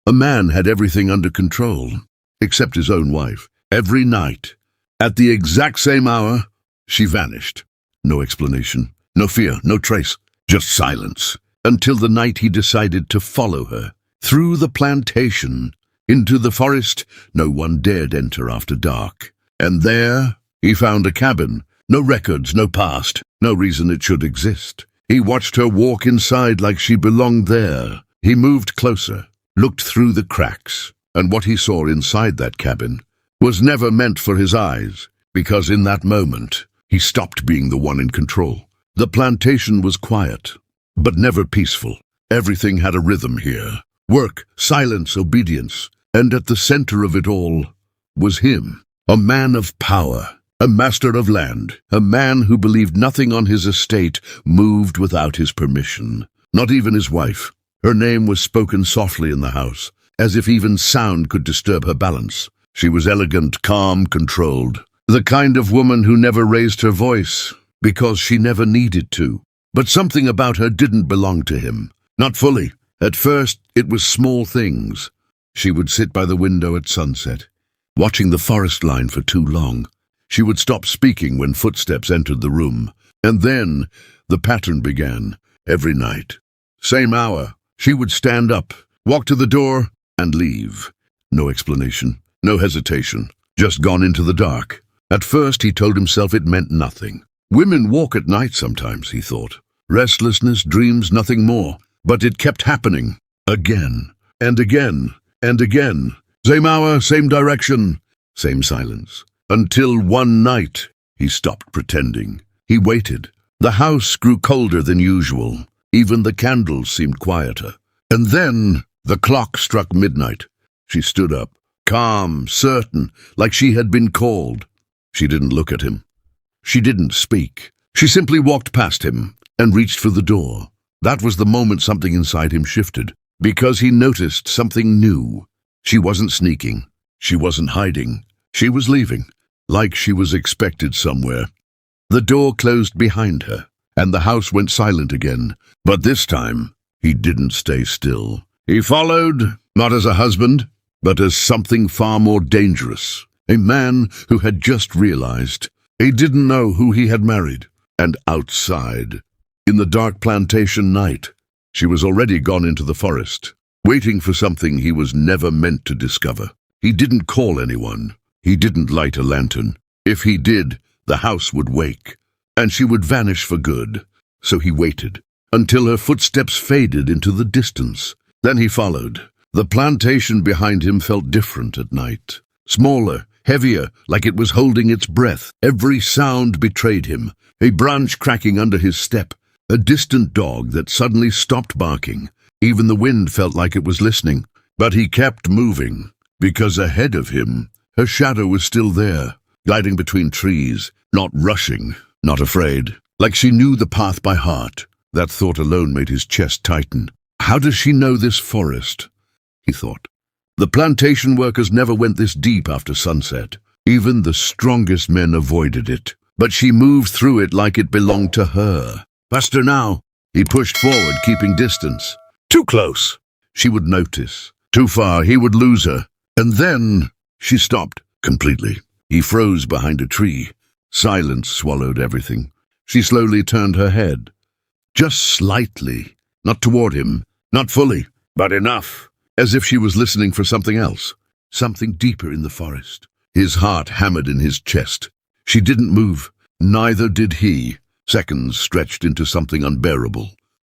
A man had everything under control, except his own wife. Every night, at the exact same hour, she vanished. No explanation, no fear, no trace, just silence. Until the night he decided to follow her. Through the plantation, into the forest no one dared enter after dark. And there he found a cabin. No records, no past, no reason it should exist. He watched her walk inside like she belonged there. He moved closer, looked through the cracks, and what he saw inside that cabin was never meant for his eyes, because in that moment, he stopped being the one in control. The plantation was quiet, but never peaceful. Everything had a rhythm here. Work, silence, obedience, and at the center of it all was him, a man of power. A master of land, a man who believed nothing on his estate moved without his permission. Not even his wife. Her name was spoken softly in the house, as if even sound could disturb her balance. She was elegant, calm, controlled. The kind of woman who never raised her voice, because she never needed to. But something about her didn't belong to him. Not fully. At first, it was small things. She would sit by the window at sunset, watching the forest line for too long. She would stop speaking when footsteps entered the room. And then the pattern began. Every night, same hour, she would stand up, walk to the door, and leave. No explanation, no hesitation, just gone into the dark. At first he told himself it meant nothing. Women walk at night sometimes, he thought. Restlessness, dreams, nothing more. But it kept happening. Again, and again, and again. Same hour, same direction, same silence. Until one night, he stopped pretending. He waited. The house grew colder than usual. Even the candles seemed quieter. And then the clock struck midnight. She stood up, calm, certain, like she had been called. She didn't look at him. She didn't speak. She simply walked past him and reached for the door. That was the moment something inside him shifted, because he noticed something new. She wasn't sneaking. She wasn't hiding. She was leaving. Like she was expected somewhere. The door closed behind her, and the house went silent again. But this time, he didn't stay still. He followed, not as a husband, but as something far more dangerous. A man who had just realized he didn't know who he had married. And outside, in the dark plantation night, she was already gone into the forest, waiting for something he was never meant to discover. He didn't call anyone. He didn't light a lantern. If he did, the house would wake, and she would vanish for good. So he waited, until her footsteps faded into the distance. Then he followed. The plantation behind him felt different at night. Smaller, heavier, like it was holding its breath. Every sound betrayed him. A branch cracking under his step. A distant dog that suddenly stopped barking. Even the wind felt like it was listening. But he kept moving, because ahead of him, her shadow was still there, gliding between trees, not rushing, not afraid, like she knew the path by heart. That thought alone made his chest tighten. How does she know this forest? He thought. The plantation workers never went this deep after sunset. Even the strongest men avoided it. But she moved through it like it belonged to her. Faster now. He pushed forward, keeping distance. Too close. She would notice. Too far, he would lose her. And then she stopped completely. He froze behind a tree. Silence swallowed everything. She slowly turned her head. Just slightly. Not toward him. Not fully. But enough. As if she was listening for something else. Something deeper in the forest. His heart hammered in his chest. She didn't move. Neither did he. Seconds stretched into something unbearable.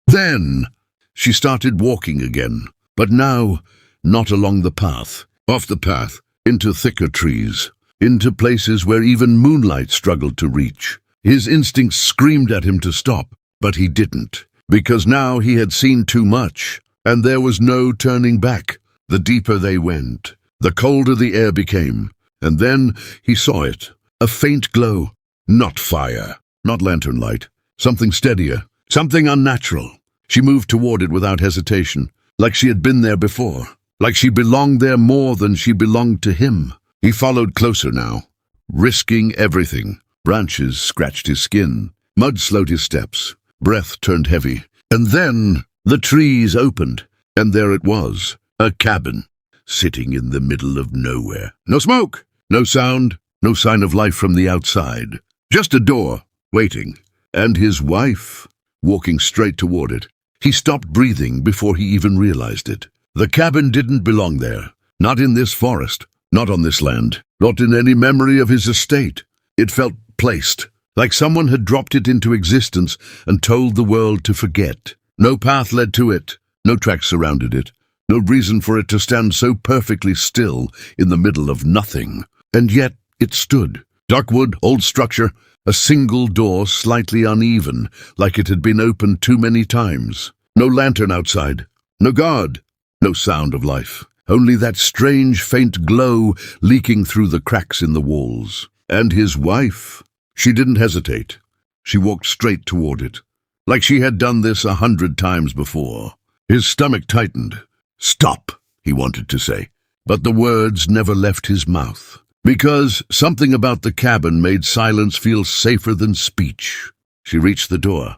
Then she started walking again. But now, not along the path. Off the path. Into thicker trees, into places where even moonlight struggled to reach. His instincts screamed at him to stop, but he didn't, because now he had seen too much, and there was no turning back. The deeper they went, the colder the air became, and then he saw it, a faint glow, not fire, not lantern light, something steadier, something unnatural. She moved toward it without hesitation, like she had been there before. Like she belonged there more than she belonged to him. He followed closer now, risking everything. Branches scratched his skin. Mud slowed his steps. Breath turned heavy. And then the trees opened, and there it was, A cabin, sitting in the middle of nowhere. No smoke, no sound, no sign of life from the outside. Just a door, waiting, and his wife, walking straight toward it. He stopped breathing before he even realized it. The cabin didn't belong there. Not in this forest, not on this land, not in any memory of his estate. It felt placed, like someone had dropped it into existence and told the world to forget. No path led to it, no tracks surrounded it, no reason for it to stand so perfectly still in the middle of nothing. And yet it stood. Dark wood, old structure, a single door slightly uneven, like it had been opened too many times. No lantern outside, no guard, no sound of life. Only that strange faint glow leaking through the cracks in the walls. And his wife, she didn't hesitate. She walked straight toward it, like she had done this 100 times before. His stomach tightened. "Stop," he wanted to say, but the words never left his mouth. Because something about the cabin made silence feel safer than speech. She reached the door,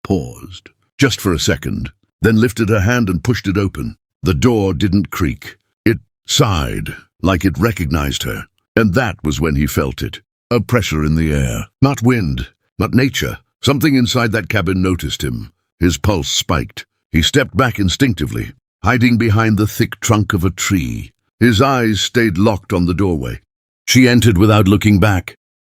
paused, just for a second, then lifted her hand and pushed it open. The door didn't creak. It sighed, like it recognized her. And that was when he felt it. A pressure in the air. Not wind, not nature. Something inside that cabin noticed him. His pulse spiked. He stepped back instinctively, hiding behind the thick trunk of a tree. His eyes stayed locked on the doorway. She entered without looking back.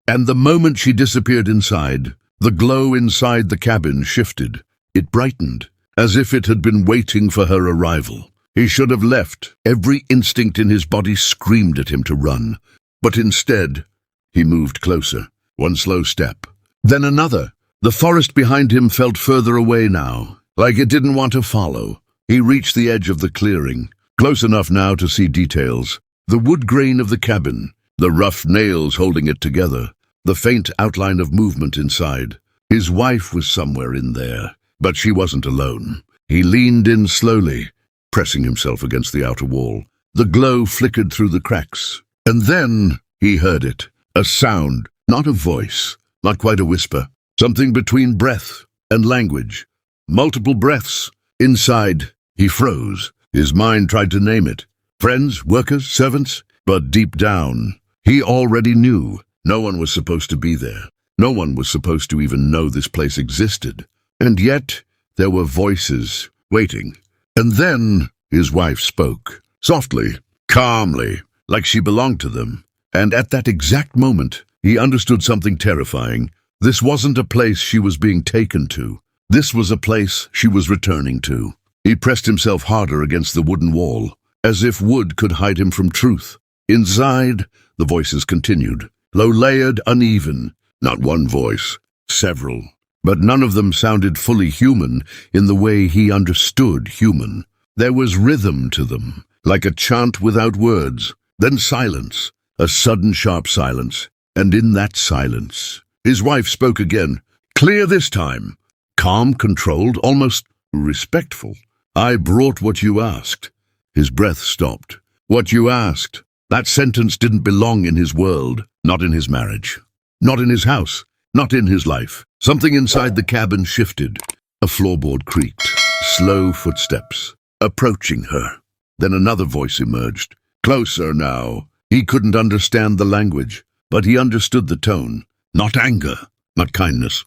And the moment she disappeared inside, the glow inside the cabin shifted. It brightened, as if it had been waiting for her arrival. He should have left. Every instinct in his body screamed at him to run. But instead, he moved closer. One slow step, then another. The forest behind him felt further away now, like it didn't want to follow. He reached the edge of the clearing, close enough now to see details. The wood grain of the cabin, the rough nails holding it together, the faint outline of movement inside. His wife was somewhere in there, but she wasn't alone. He leaned in slowly, pressing himself against the outer wall. The glow flickered through the cracks. And then he heard it. A sound, not a voice, not quite a whisper. Something between breath and language. Multiple breaths. Inside, he froze. His mind tried to name it. Friends, workers, servants. But deep down, he already knew. No one was supposed to be there. No one was supposed to even know this place existed. And yet, there were voices waiting. And then his wife spoke, softly, calmly, like she belonged to them. And at that exact moment, he understood something terrifying. This wasn't a place she was being taken to. This was a place she was returning to. He pressed himself harder against the wooden wall, as if wood could hide him from truth. Inside, the voices continued, low-layered, uneven. Not one voice, several. But none of them sounded fully human in the way he understood human. There was rhythm to them, like a chant without words. Then silence, a sudden sharp silence. And in that silence, his wife spoke again, clear this time. Calm, controlled, almost respectful. "I brought what you asked." His breath stopped. What you asked. That sentence didn't belong in his world, not in his marriage, not in his house, not in his life. Something inside the cabin shifted. A floorboard creaked. Slow footsteps, approaching her. Then another voice emerged. Closer now. He couldn't understand the language, but he understood the tone. Not anger, not kindness.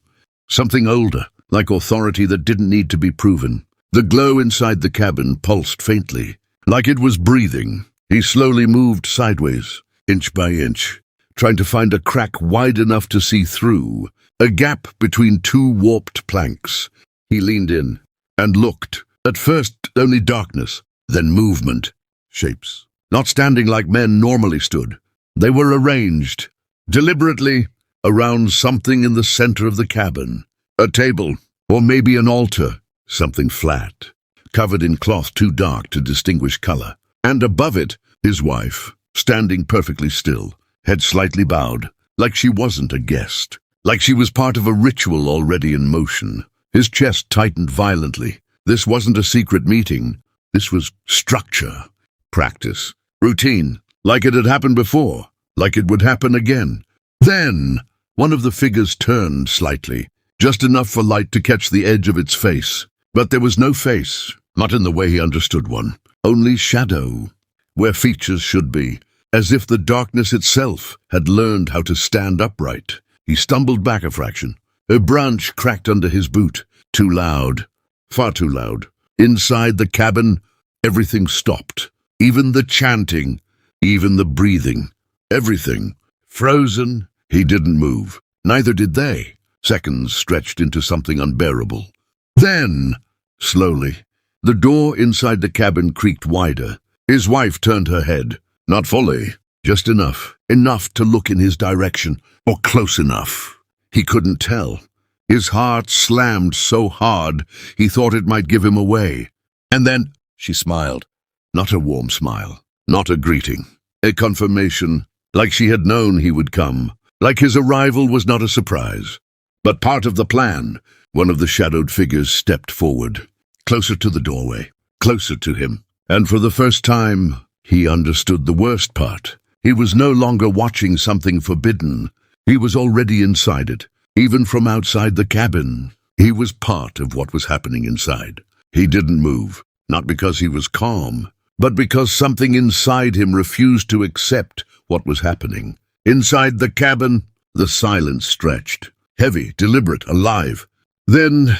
Something older, like authority that didn't need to be proven. The glow inside the cabin pulsed faintly, like it was breathing. He slowly moved sideways, inch by inch, trying to find a crack wide enough to see through, a gap between two warped planks. He leaned in and looked. At first, only darkness, then movement, shapes. Not standing like men normally stood. They were arranged, deliberately, around something in the center of the cabin. A table, or maybe an altar, something flat, covered in cloth too dark to distinguish color. And above it, his wife, standing perfectly still, head slightly bowed, like she wasn't a guest, like she was part of a ritual already in motion. His chest tightened violently. This wasn't a secret meeting. This was structure, practice, routine, like it had happened before, like it would happen again. Then, one of the figures turned slightly, just enough for light to catch the edge of its face. But there was no face, not in the way he understood one. only shadow, where features should be, as if the darkness itself had learned how to stand upright. He stumbled back a fraction. A branch cracked under his boot. Too loud. Far too loud. Inside the cabin, everything stopped. Even the chanting, even the breathing. Everything. Frozen. He didn't move. Neither did they. Seconds stretched into something unbearable. Then, slowly, the door inside the cabin creaked wider. His wife turned her head. Not fully, just enough. Enough to look in his direction, or close enough. He couldn't tell. His heart slammed so hard he thought it might give him away. And then she smiled. Not a warm smile, not a greeting. A confirmation, like she had known he would come. Like his arrival was not a surprise, but part of the plan. One of the shadowed figures stepped forward, closer to the doorway, closer to him. And for the first time, he understood the worst part. He was no longer watching something forbidden. He was already inside it, even from outside the cabin. He was part of what was happening inside. He didn't move, not because he was calm, but because something inside him refused to accept what was happening. Inside the cabin, the silence stretched, heavy, deliberate, alive. Then,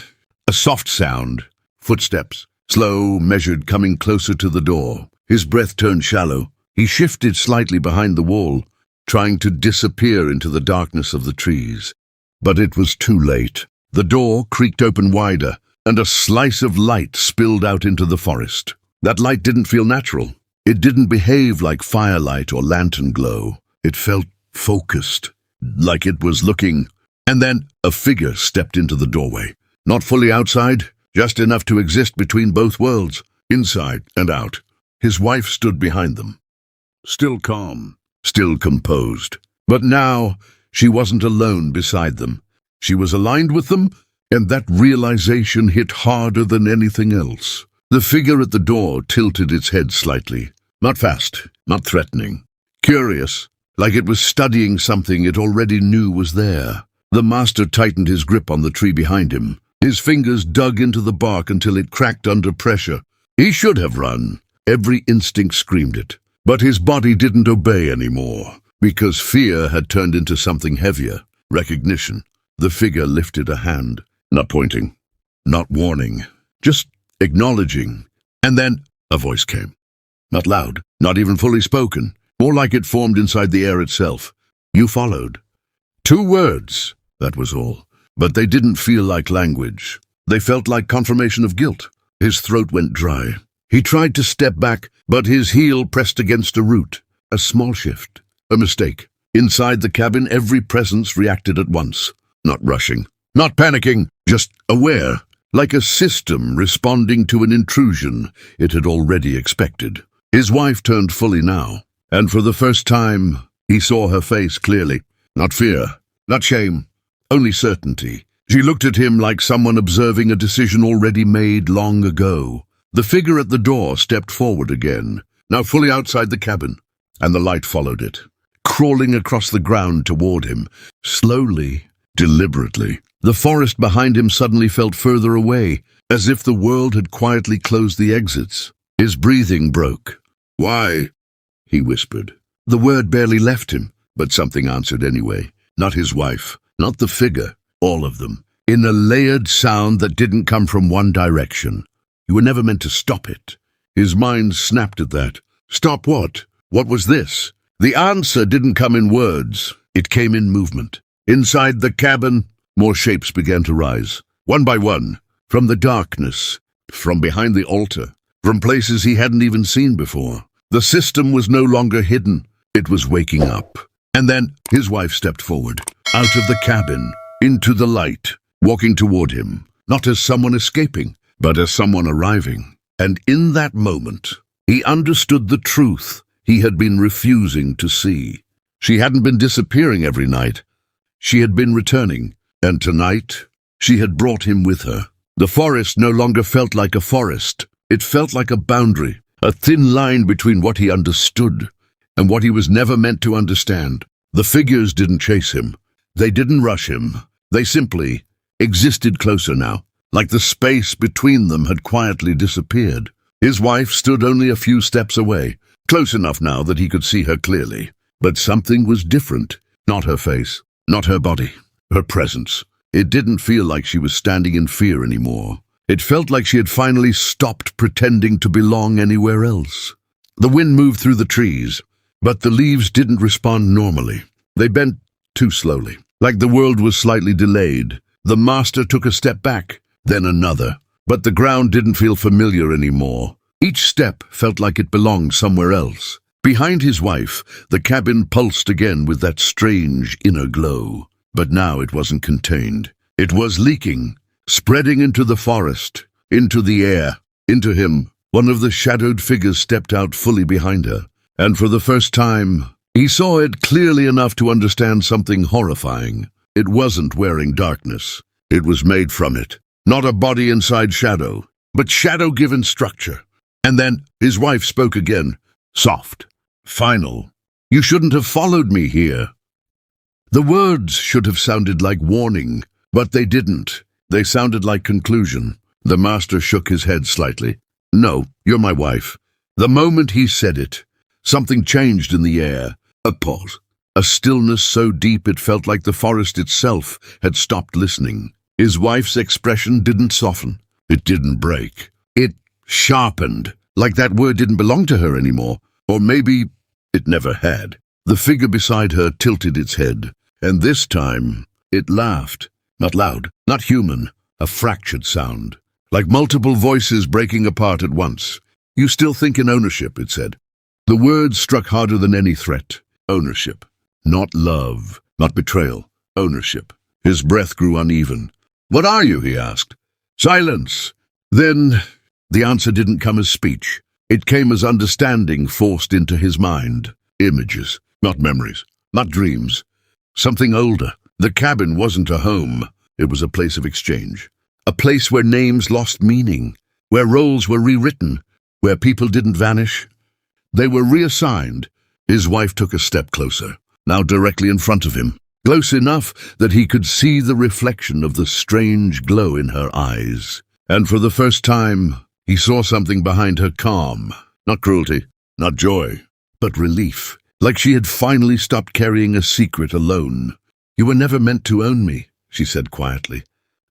a soft sound, footsteps, slow, measured, coming closer to the door. His breath turned shallow. He shifted slightly behind the wall, trying to disappear into the darkness of the trees. But it was too late. The door creaked open wider, and a slice of light spilled out into the forest. That light didn't feel natural. It didn't behave like firelight or lantern glow. It felt focused, like it was looking. And then a figure stepped into the doorway. Not fully outside, just enough to exist between both worlds, inside and out. His wife stood behind them. Still calm, still composed. But now, she wasn't alone beside them. She was aligned with them, and that realization hit harder than anything else. The figure at the door tilted its head slightly. Not fast, not threatening. Curious, like it was studying something it already knew was there. The master tightened his grip on the tree behind him. His fingers dug into the bark until it cracked under pressure. He should have run. Every instinct screamed it. But his body didn't obey anymore, because fear had turned into something heavier. Recognition. The figure lifted a hand, not pointing, not warning, just acknowledging. And then a voice came. Not loud, not even fully spoken, more like it formed inside the air itself. You followed. 2 words, that was all. But they didn't feel like language. They felt like confirmation of guilt. His throat went dry. He tried to step back, but his heel pressed against a root. A small shift. A mistake. Inside the cabin, every presence reacted at once. Not rushing. Not panicking. Just aware. Like a system responding to an intrusion it had already expected. His wife turned fully now. And for the first time, he saw her face clearly. Not fear. Not shame. Only certainty. She looked at him like someone observing a decision already made long ago. The figure at the door stepped forward again, now fully outside the cabin, and the light followed it, crawling across the ground toward him, slowly, deliberately. The forest behind him suddenly felt further away, as if the world had quietly closed the exits. His breathing broke. "Why?" he whispered. The word barely left him, but something answered anyway. Not his wife, not the figure, all of them, in a layered sound that didn't come from one direction. You were never meant to stop it. His mind snapped at that. Stop what? What was this? The answer didn't come in words. It came in movement. Inside the cabin, more shapes began to rise, one by one, from the darkness, from behind the altar, from places he hadn't even seen before. The system was no longer hidden. It was waking up. And then his wife stepped forward, out of the cabin, into the light, walking toward him, not as someone escaping, but as someone arriving. And in that moment, he understood the truth he had been refusing to see. She hadn't been disappearing every night. She had been returning, and tonight, she had brought him with her. The forest no longer felt like a forest. It felt like a boundary, a thin line between what he understood and what he was never meant to understand. The figures didn't chase him. They didn't rush him. They simply existed closer now, like the space between them had quietly disappeared. His wife stood only a few steps away, close enough now that he could see her clearly. But something was different. Not her face, not her body, her presence. It didn't feel like she was standing in fear anymore. It felt like she had finally stopped pretending to belong anywhere else. The wind moved through the trees, but the leaves didn't respond normally. They bent too slowly, like the world was slightly delayed. The master took a step back, then another. But the ground didn't feel familiar anymore. Each step felt like it belonged somewhere else. Behind his wife, the cabin pulsed again with that strange inner glow. But now it wasn't contained. It was leaking, spreading into the forest, into the air, into him. One of the shadowed figures stepped out fully behind her, and for the first time, he saw it clearly enough to understand something horrifying. It wasn't wearing darkness. It was made from it. Not a body inside shadow, but shadow-given structure. And then his wife spoke again, soft, final. "You shouldn't have followed me here." The words should have sounded like warning, but they didn't. They sounded like conclusion. The master shook his head slightly. "No, you're my wife." The moment he said it, something changed in the air. A pause. A stillness so deep it felt like the forest itself had stopped listening. His wife's expression didn't soften. It didn't break. It sharpened, like that word didn't belong to her anymore. Or maybe it never had. The figure beside her tilted its head, and this time it laughed. Not loud, not human, a fractured sound, like multiple voices breaking apart at once. "You still think in ownership," it said. The words struck harder than any threat. Ownership. Not love, not betrayal. Ownership. His breath grew uneven. "What are you?" he asked. "Silence." Then the answer didn't come as speech. It came as understanding forced into his mind. Images, not memories, not dreams. Something older. The cabin wasn't a home. It was a place of exchange. A place where names lost meaning, where roles were rewritten, where people didn't vanish. They were reassigned. His wife took a step closer, now directly in front of him, close enough that he could see the reflection of the strange glow in her eyes. And for the first time, he saw something behind her calm. Not cruelty, not joy, but relief. Like she had finally stopped carrying a secret alone. "You were never meant to own me," she said quietly.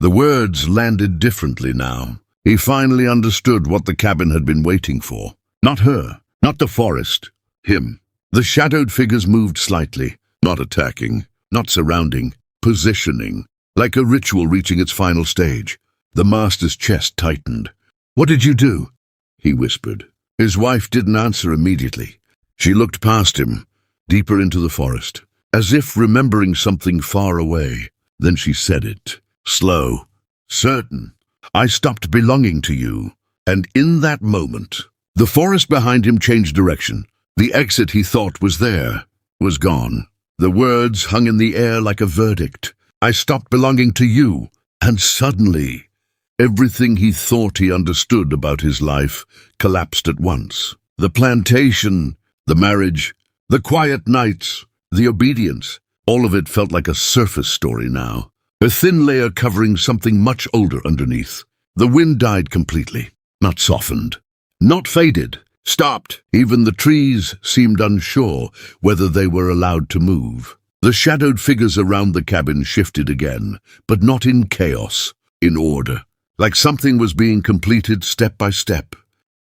The words landed differently now. He finally understood what the cabin had been waiting for. Not her, not the forest, him. The shadowed figures moved slightly, not attacking, not surrounding, positioning, like a ritual reaching its final stage. The master's chest tightened. "What did you do?" he whispered. His wife didn't answer immediately. She looked past him, deeper into the forest, as if remembering something far away. Then she said it, slow, certain. "I stopped belonging to you." And in that moment, the forest behind him changed direction. The exit he thought was there was gone. The words hung in the air like a verdict. "I stopped belonging to you." And suddenly, everything he thought he understood about his life collapsed at once. The plantation, the marriage, the quiet nights, the obedience, all of it felt like a surface story now. A thin layer covering something much older underneath. The wind died completely, not softened, not faded, stopped. Even the trees seemed unsure whether they were allowed to move. The shadowed figures around the cabin shifted again, but not in chaos, in order, like something was being completed step by step.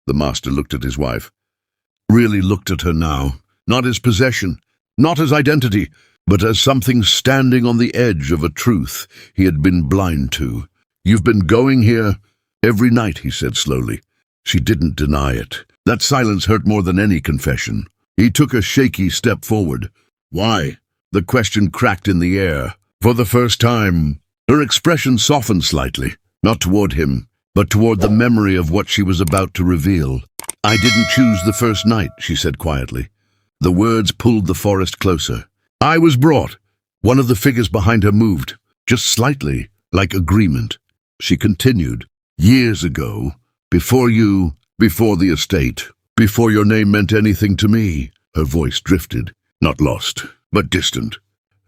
The master looked at his wife, really looked at her now, not as possession, not as identity, but as something standing on the edge of a truth he had been blind to. "You've been going here every night," he said slowly. She didn't deny it. That silence hurt more than any confession. He took a shaky step forward. "Why?" The question cracked in the air. For the first time, her expression softened slightly, not toward him, but toward the memory of what she was about to reveal. "I didn't choose the first night," she said quietly. The words pulled the forest closer. "I was brought." One of the figures behind her moved, just slightly, like agreement. She continued, "Years ago, before you, before the estate, before your name meant anything to me." Her voice drifted, not lost, but distant.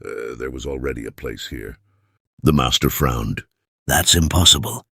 There was already a place here." The master frowned. "That's impossible."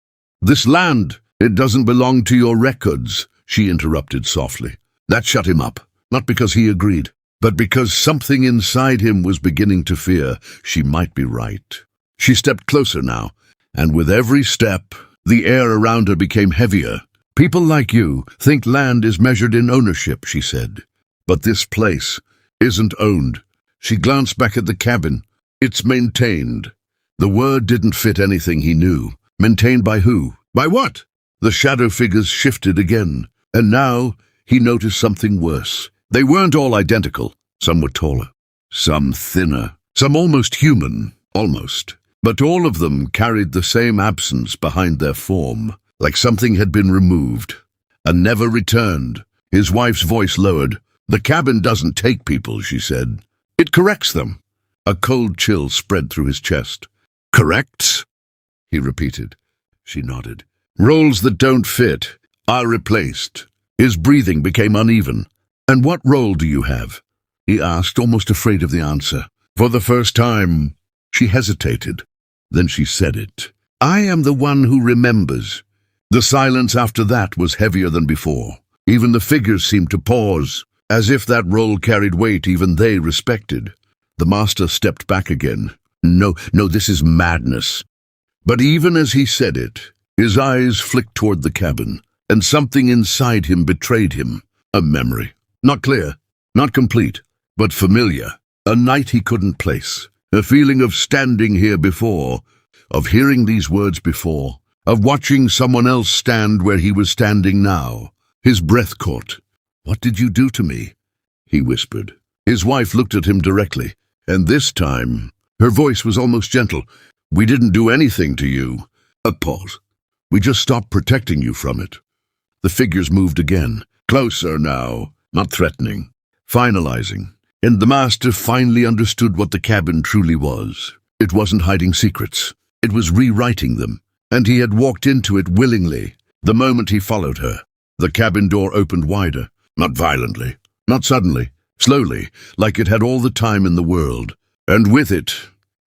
"This land, it doesn't belong to your records, she interrupted softly. That shut him up, not because he agreed, but because something inside him was beginning to fear she might be right. She stepped closer now, and with every step, the air around her became heavier. People like you think land is measured in ownership, she said. But this place isn't owned. She glanced back at the cabin. It's maintained. The word didn't fit anything he knew. Maintained by who? By what? The shadow figures shifted again, and now he noticed something worse. They weren't all identical. Some were taller, some thinner, some almost human, almost. But all of them carried the same absence behind their form, like something had been removed and never returned. His wife's voice lowered. The cabin doesn't take people, she said. It corrects them. A cold chill spread through his chest. Corrects? He repeated. She nodded. Roles that don't fit are replaced. His breathing became uneven. And what role do you have? He asked, almost afraid of the answer. For the first time, she hesitated. Then she said it. I am the one who remembers. The silence after that was heavier than before. Even the figures seemed to pause, as if that role carried weight even they respected. The master stepped back again. No, this is madness. But even as he said it, his eyes flicked toward the cabin, and something inside him betrayed him. A memory. Not clear, not complete, but familiar. A night he couldn't place. A feeling of standing here before, of hearing these words before, of watching someone else stand where he was standing now. His breath caught. What did you do to me? He whispered. His wife looked at him directly, and this time, her voice was almost gentle. We didn't do anything to you. A pause. We just stopped protecting you from it. The figures moved again, closer now, not threatening, finalizing. And the master finally understood what the cabin truly was. It wasn't hiding secrets. It was rewriting them, and he had walked into it willingly. The moment he followed her, the cabin door opened wider, not violently, not suddenly, slowly, like it had all the time in the world. And with it,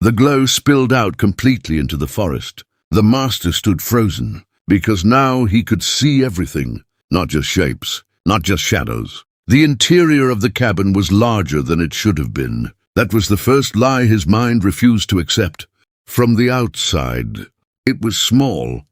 the glow spilled out completely into the forest. The master stood frozen, because now he could see everything, not just shapes, not just shadows. The interior of the cabin was larger than it should have been. That was the first lie his mind refused to accept. From the outside, it was small.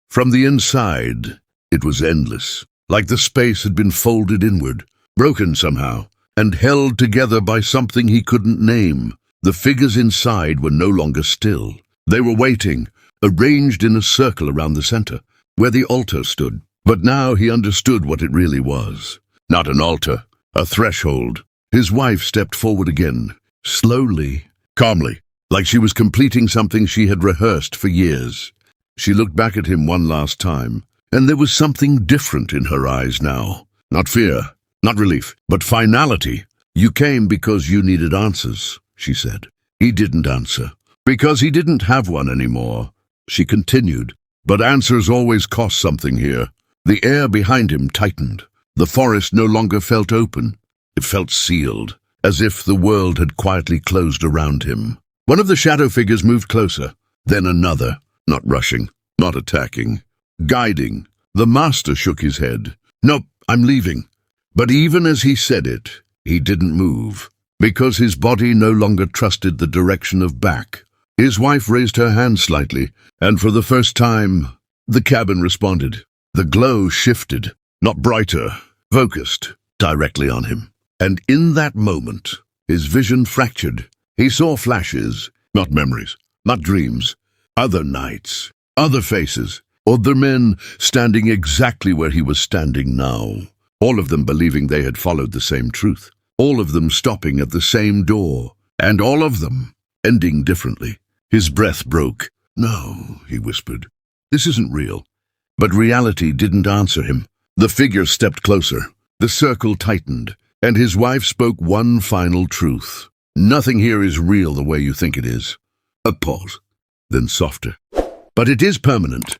From the inside, it was endless, like the space had been folded inward, broken somehow, and held together by something he couldn't name. The figures inside were no longer still. They were waiting, arranged in a circle around the center, where the altar stood. But now he understood what it really was. Not an altar, a threshold. His wife stepped forward again, slowly, calmly, like she was completing something she had rehearsed for years. She looked back at him one last time, and there was something different in her eyes now. Not fear, not relief, but finality. You came because you needed answers, she said. He didn't answer, because he didn't have one anymore. She continued, but answers always cost something here. The air behind him tightened. The forest no longer felt open. It felt sealed, as if the world had quietly closed around him. One of the shadow figures moved closer, then another, not rushing, not attacking, guiding. The master shook his head. Nope, I'm leaving. But even as he said it, he didn't move, because his body no longer trusted the direction of back. His wife raised her hand slightly, and for the first time, the cabin responded. The glow shifted, not brighter, focused directly on him. And in that moment, his vision fractured. He saw flashes, not memories, not dreams. Other nights, other faces, other men standing exactly where he was standing now. All of them believing they had followed the same truth. All of them stopping at the same door. And all of them ending differently. His breath broke. No, he whispered. This isn't real. But reality didn't answer him. The figure stepped closer. The circle tightened, and his wife spoke one final truth. Nothing here is real the way you think it is. A pause, then softer. But it is permanent.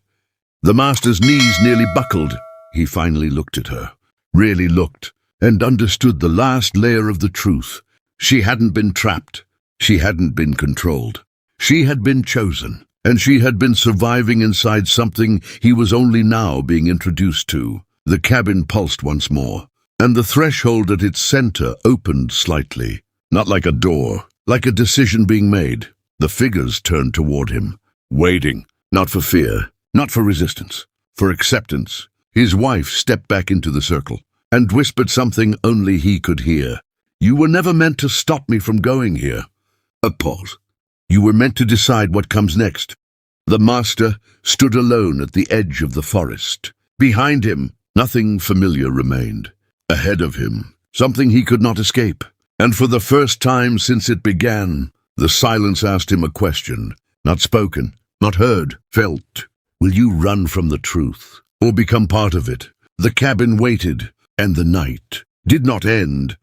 The master's knees nearly buckled. He finally looked at her, really looked, and understood the last layer of the truth. She hadn't been trapped. She hadn't been controlled. She had been chosen, and she had been surviving inside something he was only now being introduced to. The cabin pulsed once more, and the threshold at its center opened slightly. Not like a door, like a decision being made. The figures turned toward him, waiting, not for fear, not for resistance, for acceptance. His wife stepped back into the circle and whispered something only he could hear. "You were never meant to stop me from going here." A pause. "You were meant to decide what comes next." The master stood alone at the edge of the forest. Behind him, nothing familiar remained. Ahead of him, something he could not escape. And for the first time since it began, the silence asked him a question, not spoken, not heard, felt. Will you run from the truth, or become part of it? The cabin waited, and the night did not end.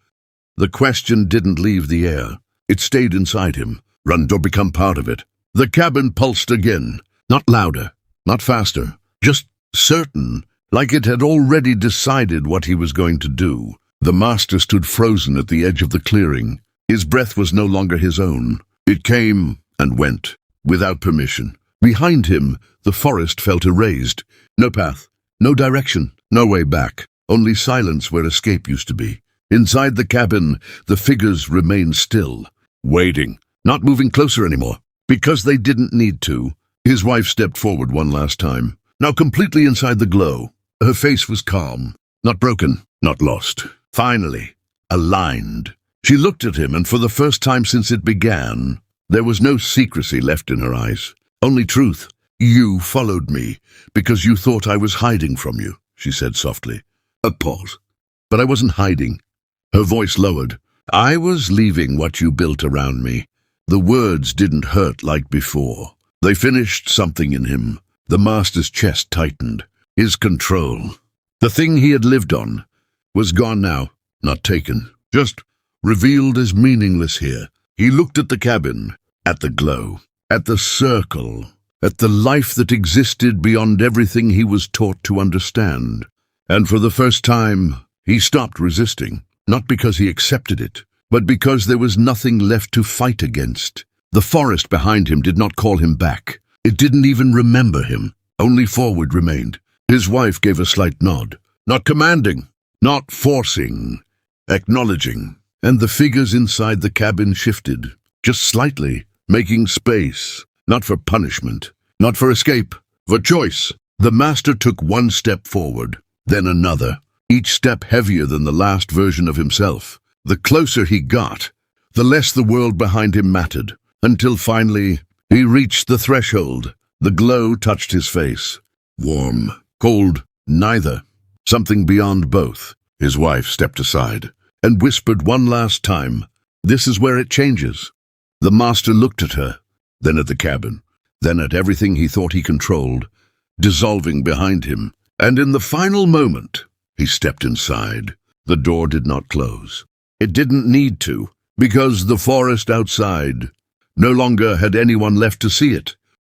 The question didn't leave the air. It stayed inside him. Run or become part of it. The cabin pulsed again, not louder, not faster, just certain, like it had already decided what he was going to do. The master stood frozen at the edge of the clearing. His breath was no longer his own. It came and went, without permission. Behind him, the forest felt erased. No path, no direction, no way back. Only silence where escape used to be. Inside the cabin, the figures remained still, waiting, not moving closer anymore, because they didn't need to. His wife stepped forward one last time, now completely inside the glow. Her face was calm, not broken, not lost. Finally, aligned. She looked at him, and for the first time since it began, there was no secrecy left in her eyes, only truth. "You followed me because you thought I was hiding from you," she said softly. A pause. "But I wasn't hiding." Her voice lowered. "I was leaving what you built around me." The words didn't hurt like before. They finished something in him. The master's chest tightened. His control, the thing he had lived on, was gone now, not taken, just revealed as meaningless here. He looked at the cabin, at the glow, at the circle, at the life that existed beyond everything he was taught to understand. And for the first time, he stopped resisting, not because he accepted it, but because there was nothing left to fight against. The forest behind him did not call him back. It didn't even remember him. Only forward remained. His wife gave a slight nod, not commanding, not forcing, acknowledging. And the figures inside the cabin shifted, just slightly, making space, not for punishment, not for escape, for choice. The master took one step forward, then another, each step heavier than the last version of himself. The closer he got, the less the world behind him mattered, until finally he reached the threshold. The glow touched his face. Warm, cold, neither. Something beyond both. His wife stepped aside and whispered one last time, "This is where it changes." The master looked at her, then at the cabin, then at everything he thought he controlled, dissolving behind him. And in the final moment, he stepped inside. The door did not close. It didn't need to, because the forest outside no longer had anyone left to see it.